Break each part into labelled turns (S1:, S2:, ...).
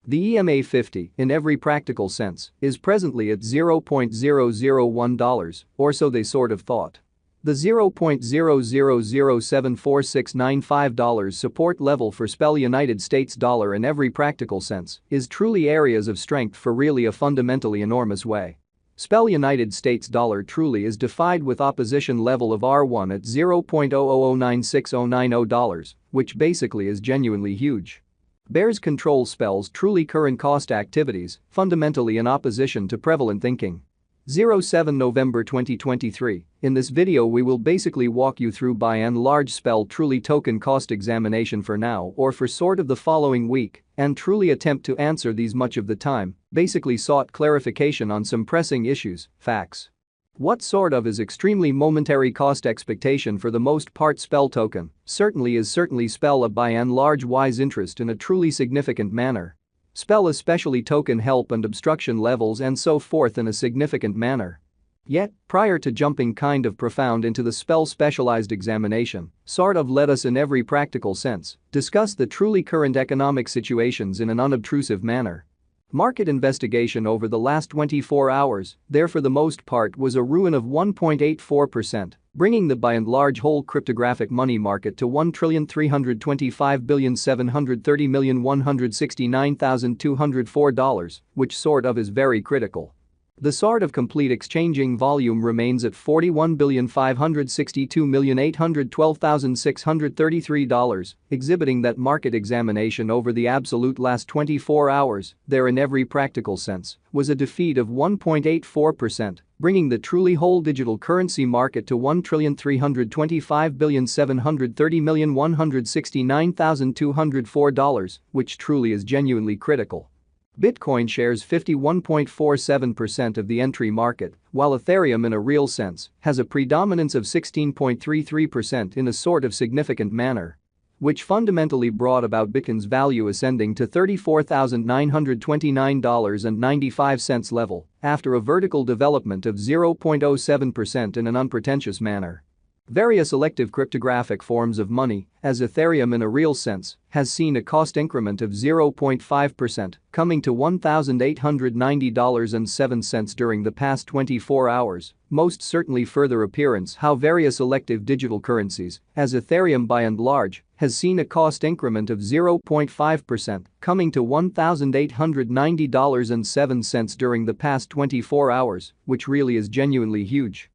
S1: The EMA 50, in every practical sense, is presently at $0.001, or so they sort of thought. The $0.00074695 support level for spell United States dollar in every practical sense is truly areas of strength for really a fundamentally enormous way. Spell United States dollar truly is defied with opposition level of R1 at $0.00096090, which basically is genuinely huge. Bears control spells truly current cost activities, fundamentally in opposition to prevalent thinking. 07 November 2023, in this video we will basically walk you through by and large spell truly token cost examination for now or for sort of the following week and truly attempt to answer these much of the time, basically sought clarification on some pressing issues, facts. What sort of is extremely momentary cost expectation for the most part spell token certainly spell a by and large wise interest in a truly significant manner. Spell especially token help and obstruction levels and so forth in a significant manner. Yet, prior to jumping kind of profound into the spell specialized examination, sort of let us in every practical sense discuss the truly current economic situations in an unobtrusive manner. Market investigation over the last 24 hours, there for the most part was a ruin of 1.84%, bringing the by and large whole cryptographic money market to $1,325,730,169,204, which sort of is very critical. The sort of complete exchanging volume remains at $41,562,812,633, exhibiting that market examination over the absolute last 24 hours, there in every practical sense, was a defeat of 1.84%, bringing the truly whole digital currency market to $1,325,730,169,204, which truly is genuinely critical. Bitcoin shares 51.47% of the entry market, while Ethereum in a real sense has a predominance of 16.33% in a sort of significant manner, which fundamentally brought about Bitcoin's value ascending to $34,929.95 level after a vertical development of 0.07% in an unpretentious manner. Various elective cryptographic forms of money, as Ethereum in a real sense, has seen a cost increment of 0.5%, coming to $1,890.07 during the past 24 hours, most certainly further appearance how various elective digital currencies, as Ethereum by and large, has seen a cost increment of 0.5%, coming to $1,890.07 during the past 24 hours, which really is genuinely huge.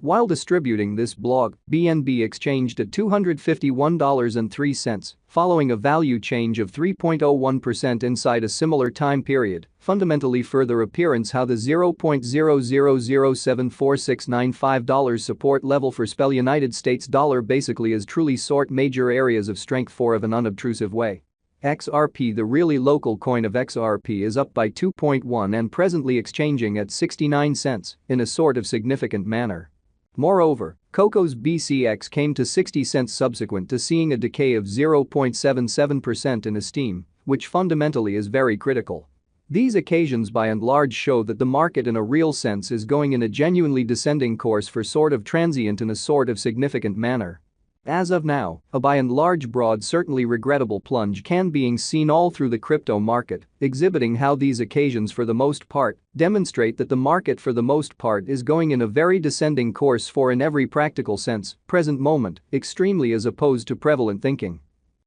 S1: While distributing this blog, BNB exchanged at $251.03, following a value change of 3.01% inside a similar time period, fundamentally further appearance how the $0.00074695 support level for spell United States dollar basically is truly sort major areas of strength for of an unobtrusive way. XRP, the really local coin of XRP, is up by 2.1 and presently exchanging at 69 cents in a sort of significant manner. Moreover, Coco's BCX came to 60 cents subsequent to seeing a decay of 0.77% in esteem, which fundamentally is very critical. These occasions by and large show that the market in a real sense is going in a genuinely descending course for sort of transient in a sort of significant manner. As of now, a by and large broad certainly regrettable plunge can being seen all through the crypto market, exhibiting how these occasions for the most part demonstrate that the market for the most part is going in a very descending course for in every practical sense, present moment, extremely as opposed to prevalent thinking.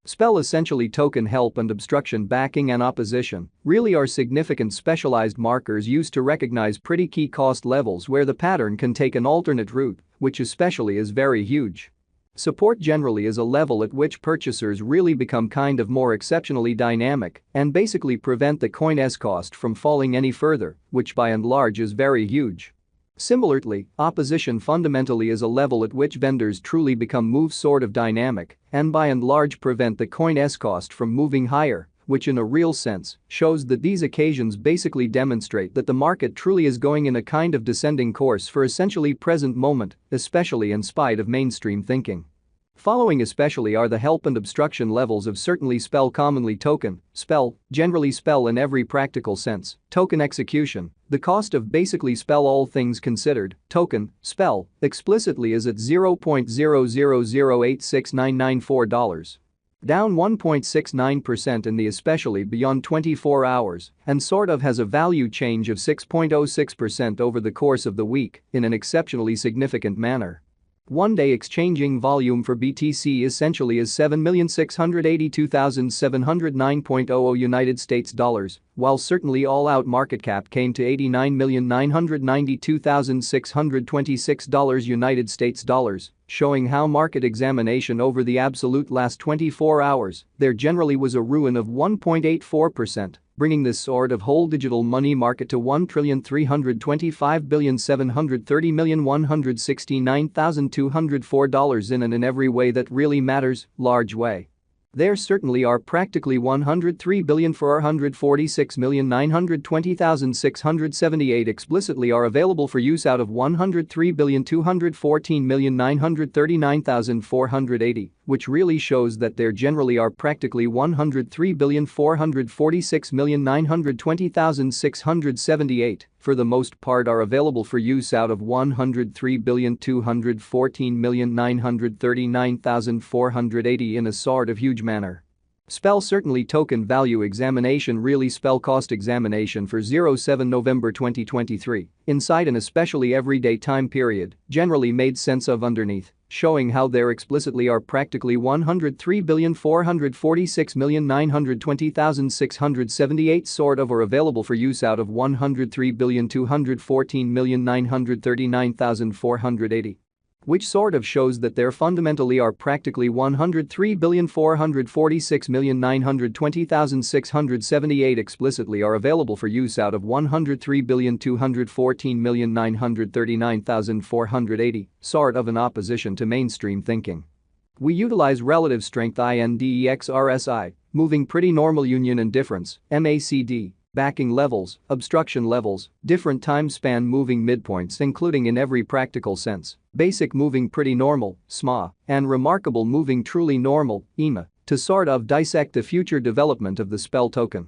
S1: Spell essentially token help and obstruction backing and opposition really are significant specialized markers used to recognize pretty key cost levels where the pattern can take an alternate route, which especially is very huge. Support generally is a level at which purchasers really become kind of more exceptionally dynamic and basically prevent the coin's cost from falling any further, which by and large is very huge. Similarly, opposition fundamentally is a level at which vendors truly become move sort of dynamic and by and large prevent the coin's cost from moving higher, which in a real sense shows that these occasions basically demonstrate that the market truly is going in a kind of descending course for essentially present moment, especially in spite of mainstream thinking. Following especially are the help and obstruction levels of certainly spell commonly token, spell, generally spell in every practical sense, token execution, the cost of basically spell all things considered, token, spell, explicitly is at $0.00086994. Down 1.69% in the especially beyond 24 hours and sort of has a value change of 6.06% over the course of the week in an exceptionally significant manner. One-day exchanging volume for BTC essentially is 7,682,709.00 United States dollars, while certainly all-out market cap came to 89,992,626 United States dollars, showing how market examination over the absolute last 24 hours, there generally was a ruin of 1.84%. Bringing this sort of whole digital money market to $1,325,730,169,204 in every way that really matters, large way. There certainly are practically 103,446,920,678 explicitly are available for use out of 103,214,939,480, which really shows that there generally are practically 103,446,920,678, for the most part are available for use out of 103,214,939,480 in a sort of huge manner. Spell certainly token value examination really spell cost examination for 07 November 2023, inside an especially everyday time period, generally made sense of underneath, showing how there explicitly are practically 103,446,920,678 sort of are available for use out of 103,214,939,480. Which sort of shows that there fundamentally are practically 103,446,920,678 explicitly are available for use out of 103,214,939,480, sort of in opposition to mainstream thinking. We utilize relative strength index RSI, moving pretty normal union and difference, MACD, backing levels, obstruction levels, different time span moving midpoints including in every practical sense, basic moving pretty normal, SMA, and remarkable moving truly normal, EMA, to sort of dissect the future development of the spell token.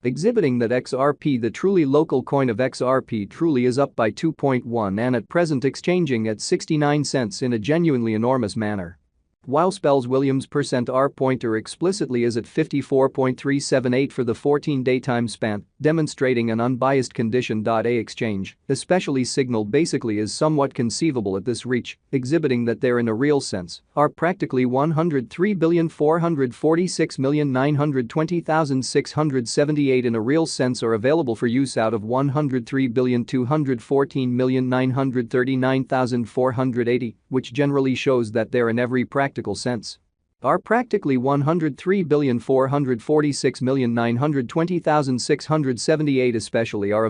S1: Exhibiting that XRP, the truly local coin of XRP, truly is up by 2.1 and at present exchanging at 69 cents in a genuinely enormous manner. While Spell's Williams %R pointer explicitly is at 54.378 for the 14-day time span, demonstrating an unbiased condition. A exchange, especially Signal, basically is somewhat conceivable at this reach, exhibiting that there in a real sense are practically 103,446,920,678 in a real sense are available for use out of 103,214,939,480, which generally shows that there in every practical sense are practically 103,446,920,678 especially are